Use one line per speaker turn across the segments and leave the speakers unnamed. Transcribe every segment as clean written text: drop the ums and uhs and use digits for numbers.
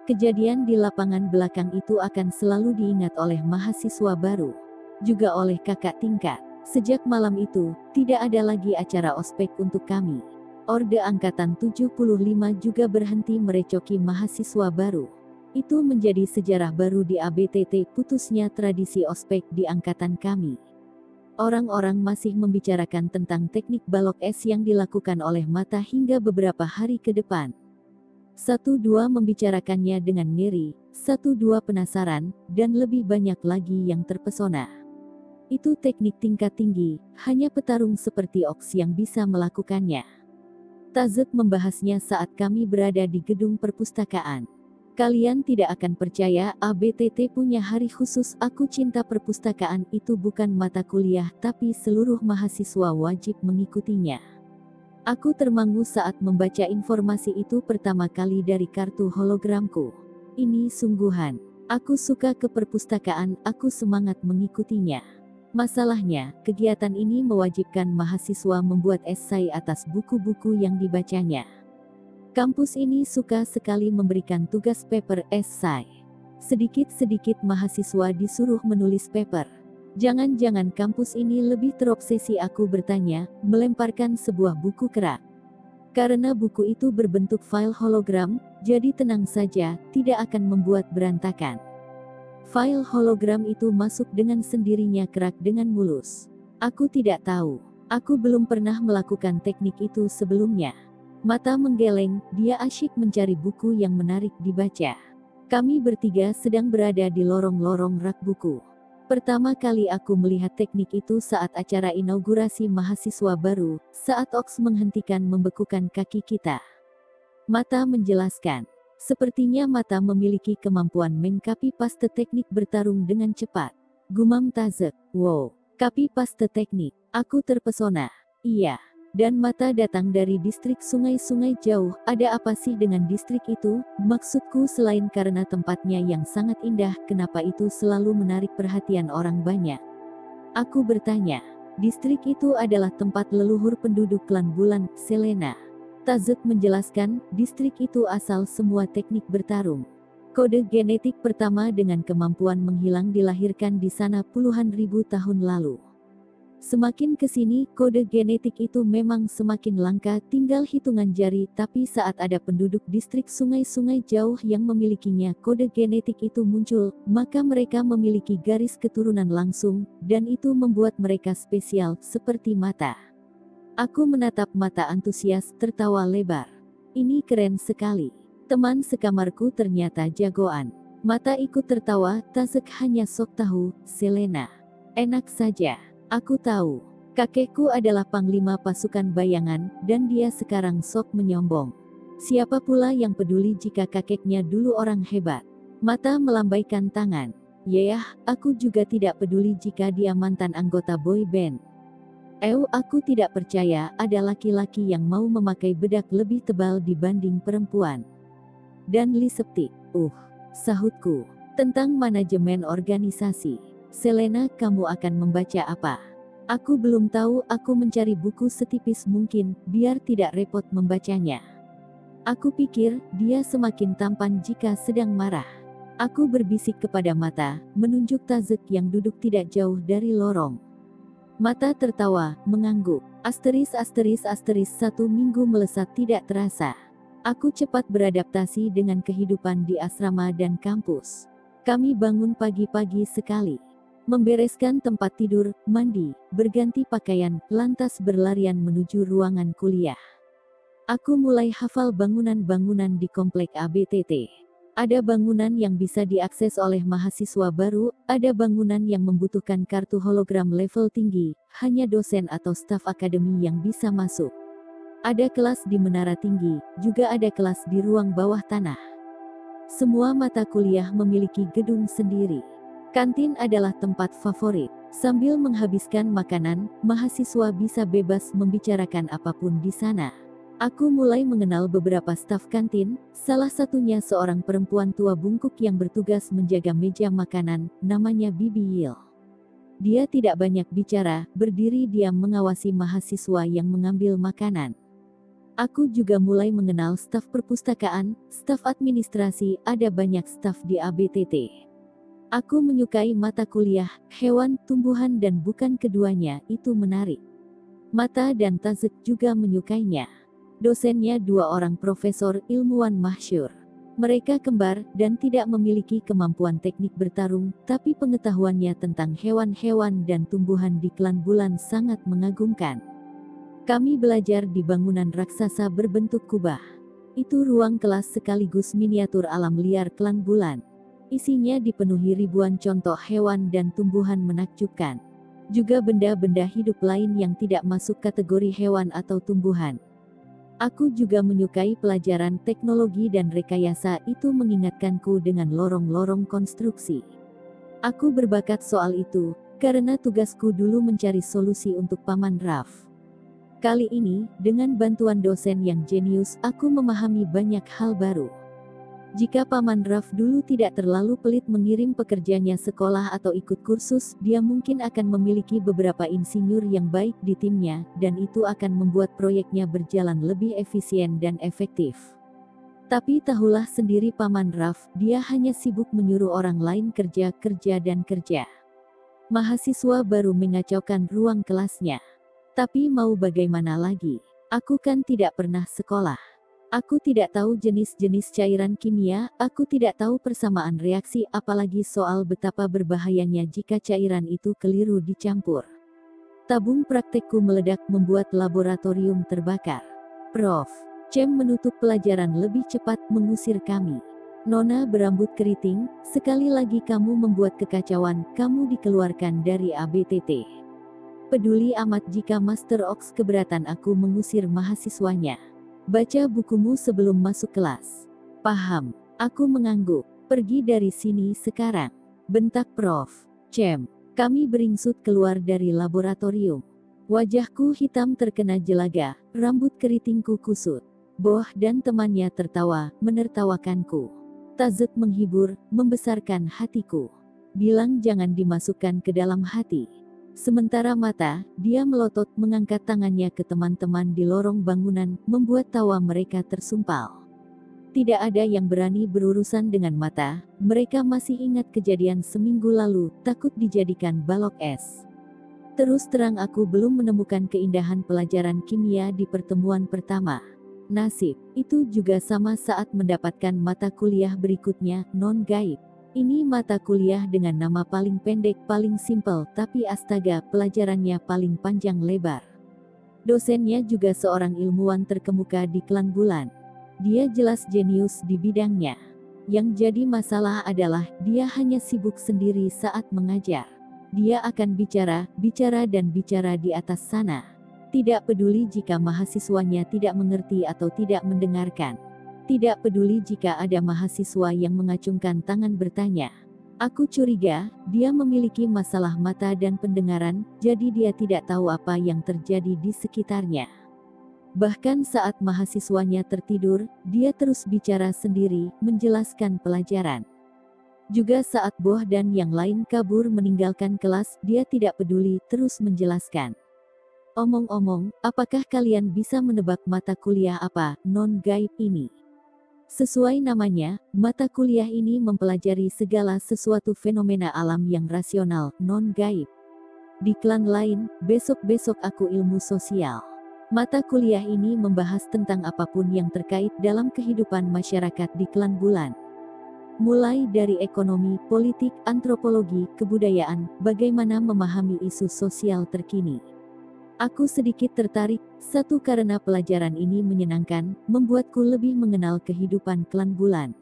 Kejadian di lapangan belakang itu akan selalu diingat oleh mahasiswa baru, juga oleh kakak tingkat. Sejak malam itu, tidak ada lagi acara ospek untuk kami. Orde Angkatan 75 juga berhenti merecoki mahasiswa baru. Itu menjadi sejarah baru di ABTT, putusnya tradisi ospek di angkatan kami. Orang-orang masih membicarakan tentang teknik balok es yang dilakukan oleh Mata hingga beberapa hari ke depan. Satu dua membicarakannya dengan ngeri, satu dua penasaran, dan lebih banyak lagi yang terpesona. Itu teknik tingkat tinggi, hanya petarung seperti Ox yang bisa melakukannya. Tazek membahasnya saat kami berada di gedung perpustakaan. Kalian tidak akan percaya, ABTT punya hari khusus Aku Cinta Perpustakaan. Itu bukan mata kuliah, tapi seluruh mahasiswa wajib mengikutinya. Aku termangu saat membaca informasi itu pertama kali dari kartu hologramku. Ini sungguhan. Aku suka ke perpustakaan, aku semangat mengikutinya. Masalahnya, kegiatan ini mewajibkan mahasiswa membuat esai atas buku-buku yang dibacanya. Kampus ini suka sekali memberikan tugas paper esai. Sedikit-sedikit mahasiswa disuruh menulis paper. Jangan-jangan kampus ini lebih terobsesi, aku bertanya, melemparkan sebuah buku kerak. Karena buku itu berbentuk file hologram, jadi tenang saja, tidak akan membuat berantakan. File hologram itu masuk dengan sendirinya kerak dengan mulus. Aku tidak tahu. Aku belum pernah melakukan teknik itu sebelumnya. Mata menggeleng, dia asyik mencari buku yang menarik dibaca. Kami bertiga sedang berada di lorong-lorong rak buku. Pertama kali aku melihat teknik itu saat acara inaugurasi mahasiswa baru, saat Ox menghentikan membekukan kaki kita. Mata menjelaskan. Sepertinya Mata memiliki kemampuan mengcopy paste teknik bertarung dengan cepat. Gumam Tazek. Wow, copy paste teknik. Aku terpesona. Iya. Dan Mata datang dari distrik sungai-sungai jauh. Ada apa sih dengan distrik itu? Maksudku selain karena tempatnya yang sangat indah, kenapa itu selalu menarik perhatian orang banyak? Aku bertanya. Distrik itu adalah tempat leluhur penduduk klan bulan, Selena. Tazek menjelaskan, distrik itu asal semua teknik bertarung. Kode genetik pertama dengan kemampuan menghilang dilahirkan di sana puluhan ribu tahun lalu. Semakin kesini, kode genetik itu memang semakin langka, tinggal hitungan jari, tapi saat ada penduduk distrik sungai-sungai jauh yang memilikinya, kode genetik itu muncul, maka mereka memiliki garis keturunan langsung, dan itu membuat mereka spesial, seperti Mata. Aku menatap Mata antusias, tertawa lebar. Ini keren sekali. Teman sekamarku ternyata jagoan. Mata ikut tertawa, Tazek hanya sok tahu, Selena. Enak saja. Aku tahu, kakekku adalah panglima pasukan bayangan, dan dia sekarang sok menyombong. Siapa pula yang peduli jika kakeknya dulu orang hebat? Mata melambaikan tangan. Yah, aku juga tidak peduli jika dia mantan anggota boy band. Aku tidak percaya ada laki-laki yang mau memakai bedak lebih tebal dibanding perempuan. Dan liseptik, sahutku, tentang manajemen organisasi. Selena, kamu akan membaca apa? Aku belum tahu, aku mencari buku setipis mungkin, biar tidak repot membacanya. Aku pikir, dia semakin tampan jika sedang marah. Aku berbisik kepada Mata, menunjuk Tazek yang duduk tidak jauh dari lorong. Mata tertawa, mengangguk. Satu minggu melesat tidak terasa. Aku cepat beradaptasi dengan kehidupan di asrama dan kampus. Kami bangun pagi-pagi sekali. Membereskan tempat tidur, mandi, berganti pakaian, lantas berlarian menuju ruangan kuliah. Aku mulai hafal bangunan-bangunan di komplek ABTT. Ada bangunan yang bisa diakses oleh mahasiswa baru, ada bangunan yang membutuhkan kartu hologram level tinggi, hanya dosen atau staf akademi yang bisa masuk. Ada kelas di menara tinggi, juga ada kelas di ruang bawah tanah. Semua mata kuliah memiliki gedung sendiri. Kantin adalah tempat favorit. Sambil menghabiskan makanan, mahasiswa bisa bebas membicarakan apapun di sana. Aku mulai mengenal beberapa staf kantin, salah satunya seorang perempuan tua bungkuk yang bertugas menjaga meja makanan, namanya Bibi Yil. Dia tidak banyak bicara, berdiri diam mengawasi mahasiswa yang mengambil makanan. Aku juga mulai mengenal staf perpustakaan, staf administrasi, ada banyak staf di ABTT. Aku menyukai mata kuliah, hewan, tumbuhan dan bukan keduanya, itu menarik. Mata dan Tazek juga menyukainya. Dosennya dua orang profesor ilmuwan masyhur. Mereka kembar dan tidak memiliki kemampuan teknik bertarung, tapi pengetahuannya tentang hewan-hewan dan tumbuhan di Klan Bulan sangat mengagumkan. Kami belajar di bangunan raksasa berbentuk kubah. Itu ruang kelas sekaligus miniatur alam liar Klan Bulan. Isinya dipenuhi ribuan contoh hewan dan tumbuhan menakjubkan. Juga benda-benda hidup lain yang tidak masuk kategori hewan atau tumbuhan. Aku juga menyukai pelajaran teknologi dan rekayasa, itu mengingatkanku dengan lorong-lorong konstruksi. Aku berbakat soal itu, karena tugasku dulu mencari solusi untuk Paman Raf. Kali ini, dengan bantuan dosen yang jenius, aku memahami banyak hal baru. Jika Paman Raf dulu tidak terlalu pelit mengirim pekerjanya sekolah atau ikut kursus, dia mungkin akan memiliki beberapa insinyur yang baik di timnya, dan itu akan membuat proyeknya berjalan lebih efisien dan efektif. Tapi tahulah sendiri Paman Raf, dia hanya sibuk menyuruh orang lain kerja, dan kerja. Mahasiswa baru mengacaukan ruang kelasnya. Tapi mau bagaimana lagi? Aku kan tidak pernah sekolah. Aku tidak tahu jenis-jenis cairan kimia, aku tidak tahu persamaan reaksi, apalagi soal betapa berbahayanya jika cairan itu keliru dicampur. Tabung praktekku meledak membuat laboratorium terbakar. Prof. Cem menutup pelajaran lebih cepat mengusir kami. Nona berambut keriting, sekali lagi kamu membuat kekacauan, kamu dikeluarkan dari ABTT. Peduli amat jika Master Ox keberatan aku mengusir mahasiswanya. Baca bukumu sebelum masuk kelas. Paham. Aku mengangguk. Pergi dari sini sekarang. Bentak Prof. Cem. Kami beringsut keluar dari laboratorium. Wajahku hitam terkena jelaga, rambut keritingku kusut. Boh dan temannya tertawa, menertawakanku. Tazek menghibur, membesarkan hatiku. Bilang jangan dimasukkan ke dalam hati. Sementara mata, dia melotot mengangkat tangannya ke teman-teman di lorong bangunan, membuat tawa mereka tersumpal. Tidak ada yang berani berurusan dengan mata, mereka masih ingat kejadian seminggu lalu, takut dijadikan balok es. Terus terang aku belum menemukan keindahan pelajaran kimia di pertemuan pertama. Nasib, itu juga sama saat mendapatkan mata kuliah berikutnya, non-gaib. Ini mata kuliah dengan nama paling pendek, paling simpel, tapi astaga, pelajarannya paling panjang lebar. Dosennya juga seorang ilmuwan terkemuka di Klan Bulan. Dia jelas jenius di bidangnya. Yang jadi masalah adalah, dia hanya sibuk sendiri saat mengajar. Dia akan bicara dan bicara di atas sana. Tidak peduli jika mahasiswanya tidak mengerti atau tidak mendengarkan. Tidak peduli jika ada mahasiswa yang mengacungkan tangan bertanya. Aku curiga, dia memiliki masalah mata dan pendengaran, jadi dia tidak tahu apa yang terjadi di sekitarnya. Bahkan saat mahasiswanya tertidur, dia terus bicara sendiri, menjelaskan pelajaran. Juga saat Boh dan yang lain kabur meninggalkan kelas, dia tidak peduli, terus menjelaskan. Omong-omong, apakah kalian bisa menebak mata kuliah apa, non-gaib ini? Sesuai namanya, mata kuliah ini mempelajari segala sesuatu fenomena alam yang rasional, non-gaib. Di klan lain, besok-besok aku ilmu sosial. Mata kuliah ini membahas tentang apapun yang terkait dalam kehidupan masyarakat di Klan Bulan. Mulai dari ekonomi, politik, antropologi, kebudayaan, bagaimana memahami isu sosial terkini. Aku sedikit tertarik, satu karena pelajaran ini menyenangkan, membuatku lebih mengenal kehidupan Klan Bulan.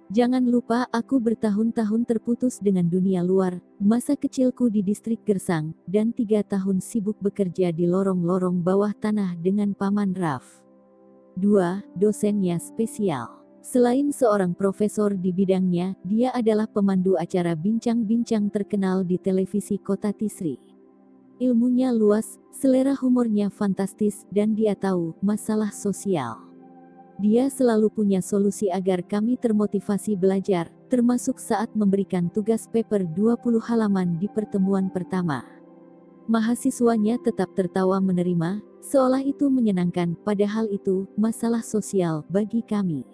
Jangan lupa aku bertahun-tahun terputus dengan dunia luar, masa kecilku di distrik Gersang, dan 3 tahun sibuk bekerja di lorong-lorong bawah tanah dengan Paman Raf. 2. Dosennya spesial. Selain seorang profesor di bidangnya, dia adalah pemandu acara bincang-bincang terkenal di televisi Kota Tisri. Ilmunya luas, selera humornya fantastis, dan dia tahu masalah sosial. Dia selalu punya solusi agar kami termotivasi belajar, termasuk saat memberikan tugas paper 20 halaman di pertemuan pertama. Mahasiswanya tetap tertawa menerima, Seolah itu menyenangkan, padahal itu masalah sosial bagi kami.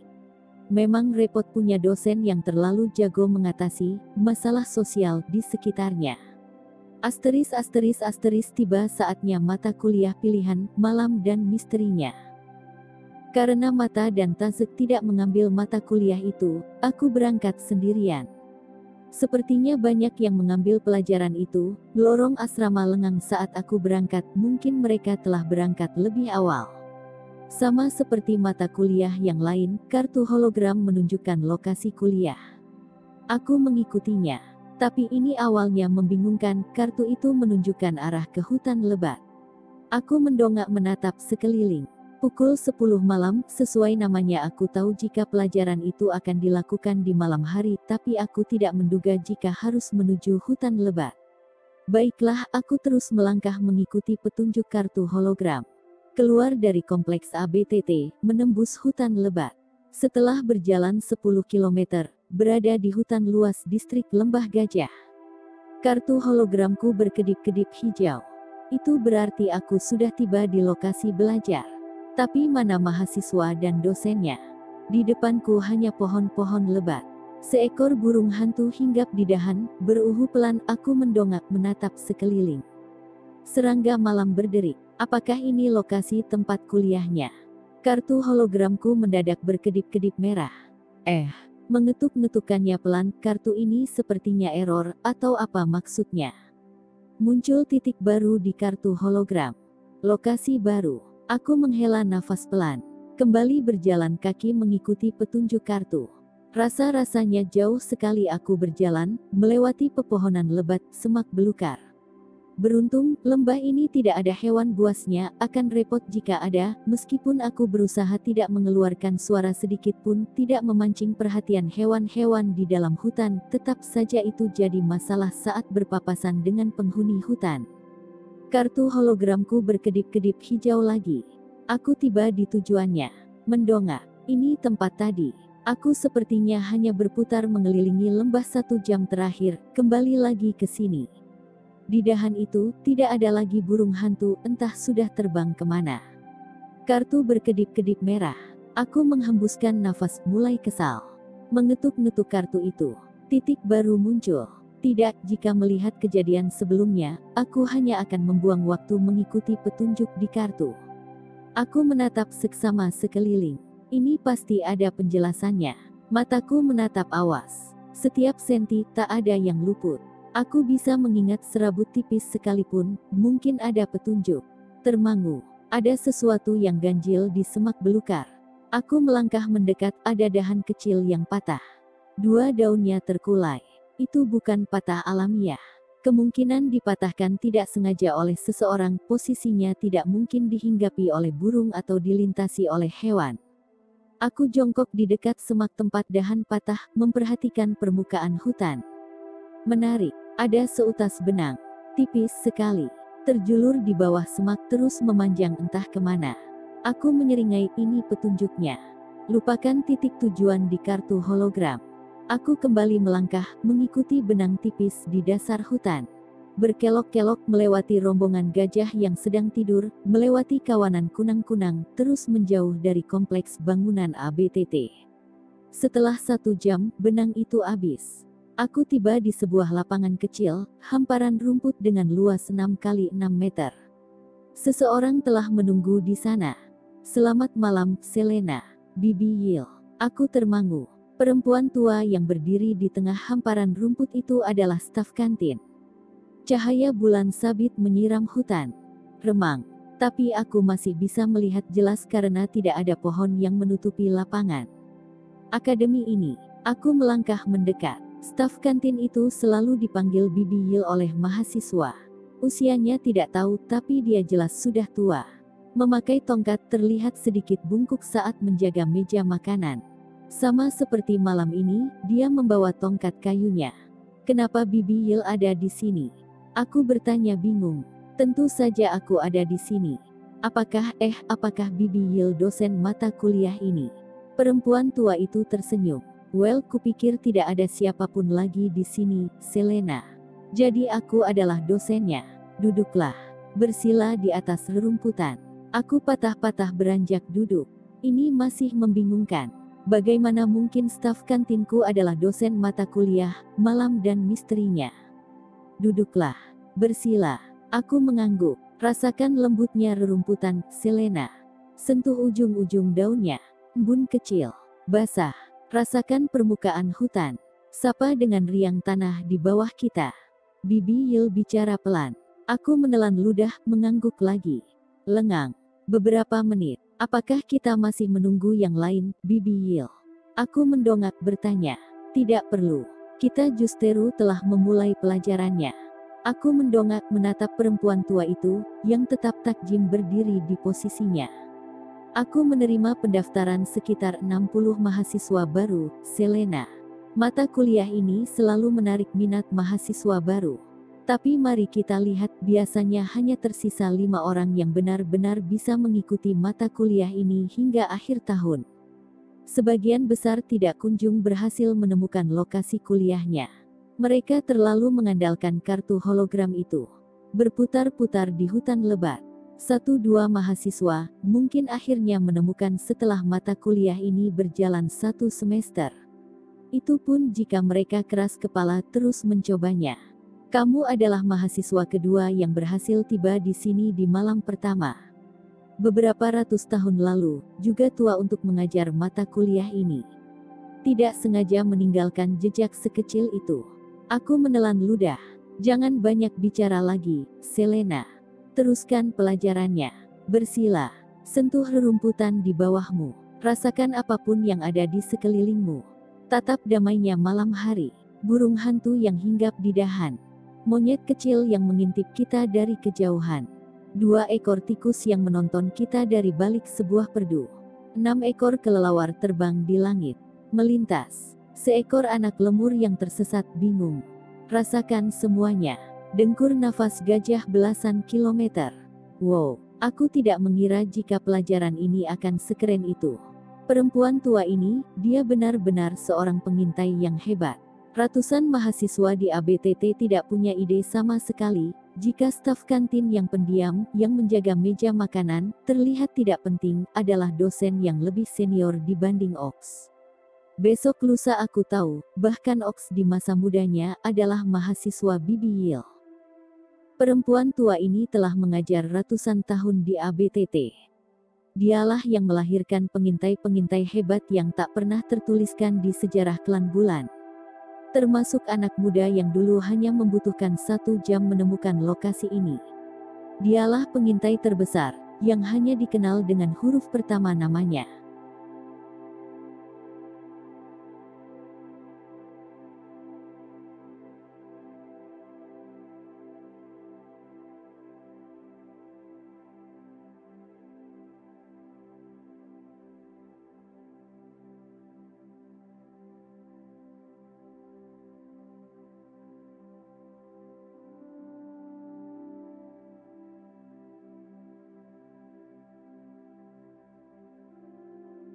Memang repot punya dosen yang terlalu jago mengatasi masalah sosial di sekitarnya. Asteris asteris asteris tiba saatnya mata kuliah pilihan, malam dan misterinya. Karena Mata dan Tazek tidak mengambil mata kuliah itu, aku berangkat sendirian. Sepertinya banyak yang mengambil pelajaran itu. Lorong asrama lengang saat aku berangkat, mungkin mereka telah berangkat lebih awal. Sama seperti mata kuliah yang lain, kartu hologram menunjukkan lokasi kuliah. Aku mengikutinya. Tapi ini awalnya membingungkan, kartu itu menunjukkan arah ke hutan lebat. Aku mendongak menatap sekeliling. Pukul 10 malam, sesuai namanya aku tahu jika pelajaran itu akan dilakukan di malam hari, tapi aku tidak menduga jika harus menuju hutan lebat. Baiklah, aku terus melangkah mengikuti petunjuk kartu hologram. Keluar dari kompleks ABTT, menembus hutan lebat. Setelah berjalan 10 km, berada di hutan luas distrik Lembah Gajah. Kartu hologramku berkedip-kedip hijau. Itu berarti aku sudah tiba di lokasi belajar. Tapi mana mahasiswa dan dosennya? Di depanku hanya pohon-pohon lebat. Seekor burung hantu hinggap di dahan, beruhu pelan. Aku mendongak menatap sekeliling. Serangga malam berderik. Apakah ini lokasi tempat kuliahnya? Kartu hologramku mendadak berkedip-kedip merah. Mengetuk-ngetukannya pelan. Kartu ini sepertinya error, atau apa maksudnya? Muncul titik baru di kartu hologram. Lokasi baru. Aku menghela nafas pelan. Kembali berjalan kaki mengikuti petunjuk kartu. Rasa-rasanya jauh sekali aku berjalan, melewati pepohonan lebat, semak belukar. Beruntung, lembah ini tidak ada hewan buasnya, akan repot jika ada, meskipun aku berusaha tidak mengeluarkan suara sedikit pun, tidak memancing perhatian hewan-hewan di dalam hutan, tetap saja itu jadi masalah saat berpapasan dengan penghuni hutan. Kartu hologramku berkedip-kedip hijau lagi. Aku tiba di tujuannya. Mendongak. Ini tempat tadi. Aku sepertinya hanya berputar mengelilingi lembah 1 jam terakhir, kembali lagi ke sini. Di dahan itu, tidak ada lagi burung hantu, entah sudah terbang kemana. Kartu berkedip-kedip merah. Aku menghembuskan nafas, mulai kesal. Mengetuk-ngetuk kartu itu. Titik baru muncul. Tidak, jika melihat kejadian sebelumnya, aku hanya akan membuang waktu mengikuti petunjuk di kartu. Aku menatap seksama sekeliling. Ini pasti ada penjelasannya. Mataku menatap awas. Setiap senti, tak ada yang luput. Aku bisa mengingat serabut tipis sekalipun, mungkin ada petunjuk. Termangu. Ada sesuatu yang ganjil di semak belukar. Aku melangkah mendekat, ada dahan kecil yang patah. 2 daunnya terkulai. Itu bukan patah alamiah. Kemungkinan dipatahkan tidak sengaja oleh seseorang, posisinya tidak mungkin dihinggapi oleh burung atau dilintasi oleh hewan. Aku jongkok di dekat semak tempat dahan patah, memperhatikan permukaan hutan. Menarik, ada seutas benang, tipis sekali, terjulur di bawah semak terus memanjang entah kemana. Aku menyeringai, ini petunjuknya. Lupakan titik tujuan di kartu hologram. Aku kembali melangkah, mengikuti benang tipis di dasar hutan. Berkelok-kelok melewati rombongan gajah yang sedang tidur, melewati kawanan kunang-kunang, terus menjauh dari kompleks bangunan ABTT. Setelah 1 jam, benang itu habis. Aku tiba di sebuah lapangan kecil, hamparan rumput dengan luas 6 kali 6 meter. Seseorang telah menunggu di sana. Selamat malam, Selena. Bibi Yil. Aku termangu. Perempuan tua yang berdiri di tengah hamparan rumput itu adalah staf kantin. Cahaya bulan sabit menyiram hutan. Remang. Tapi aku masih bisa melihat jelas karena tidak ada pohon yang menutupi lapangan. Akademi ini. Aku melangkah mendekat. Staf kantin itu selalu dipanggil Bibi Yil oleh mahasiswa. Usianya tidak tahu, tapi dia jelas sudah tua. Memakai tongkat, terlihat sedikit bungkuk saat menjaga meja makanan. Sama seperti malam ini, dia membawa tongkat kayunya. Kenapa Bibi Yil ada di sini? Aku bertanya bingung. Tentu saja aku ada di sini. Apakah Bibi Yil dosen mata kuliah ini? Perempuan tua itu tersenyum. Well, kupikir tidak ada siapapun lagi di sini, Selena. Jadi aku adalah dosennya. Duduklah. Bersila di atas rerumputan. Aku patah-patah beranjak duduk. Ini masih membingungkan. Bagaimana mungkin staf kantinku adalah dosen mata kuliah, malam dan misterinya? Duduklah. Bersila. Aku mengangguk. Rasakan lembutnya rerumputan, Selena. Sentuh ujung-ujung daunnya. Embun kecil. Basah. Rasakan permukaan hutan. Sapa dengan riang tanah di bawah kita. Bibi Yil bicara pelan. Aku menelan ludah, mengangguk lagi. Lengang. Beberapa menit. Apakah kita masih menunggu yang lain, Bibi Yil? Aku mendongak bertanya. Tidak perlu. Kita justru telah memulai pelajarannya. Aku mendongak menatap perempuan tua itu, yang tetap takjim berdiri di posisinya. Aku menerima pendaftaran sekitar 60 mahasiswa baru, Selena. Mata kuliah ini selalu menarik minat mahasiswa baru. Tapi mari kita lihat, biasanya hanya tersisa 5 orang yang benar-benar bisa mengikuti mata kuliah ini hingga akhir tahun. Sebagian besar tidak kunjung berhasil menemukan lokasi kuliahnya. Mereka terlalu mengandalkan kartu hologram itu. Berputar-putar di hutan lebat. 1-2 mahasiswa mungkin akhirnya menemukan setelah mata kuliah ini berjalan 1 semester. Itu pun jika mereka keras kepala terus mencobanya. Kamu adalah mahasiswa kedua yang berhasil tiba di sini di malam pertama. Beberapa ratus tahun lalu, juga tua untuk mengajar mata kuliah ini. Tidak sengaja meninggalkan jejak sekecil itu. Aku menelan ludah. Jangan banyak bicara lagi, Selena. Teruskan pelajarannya. Bersila. Sentuh rerumputan di bawahmu. Rasakan apapun yang ada di sekelilingmu. Tatap damainya malam hari. Burung hantu yang hinggap di dahan. Monyet kecil yang mengintip kita dari kejauhan. 2 ekor tikus yang menonton kita dari balik sebuah perdu. 6 ekor kelelawar terbang di langit. Melintas. Seekor anak lemur yang tersesat bingung. Rasakan semuanya. Dengkur nafas gajah belasan kilometer. Wow, aku tidak mengira jika pelajaran ini akan sekeren itu. Perempuan tua ini, dia benar-benar seorang pengintai yang hebat. Ratusan mahasiswa di ABTT tidak punya ide sama sekali, jika staf kantin yang pendiam, yang menjaga meja makanan, terlihat tidak penting, adalah dosen yang lebih senior dibanding Ox. Besok lusa aku tahu, bahkan Ox di masa mudanya, adalah mahasiswa Bibi Yil. Perempuan tua ini telah mengajar ratusan tahun di ABTT. Dialah yang melahirkan pengintai-pengintai hebat yang tak pernah tertuliskan di sejarah klan bulan. Termasuk anak muda yang dulu hanya membutuhkan 1 jam menemukan lokasi ini. Dialah pengintai terbesar, yang hanya dikenal dengan huruf pertama namanya.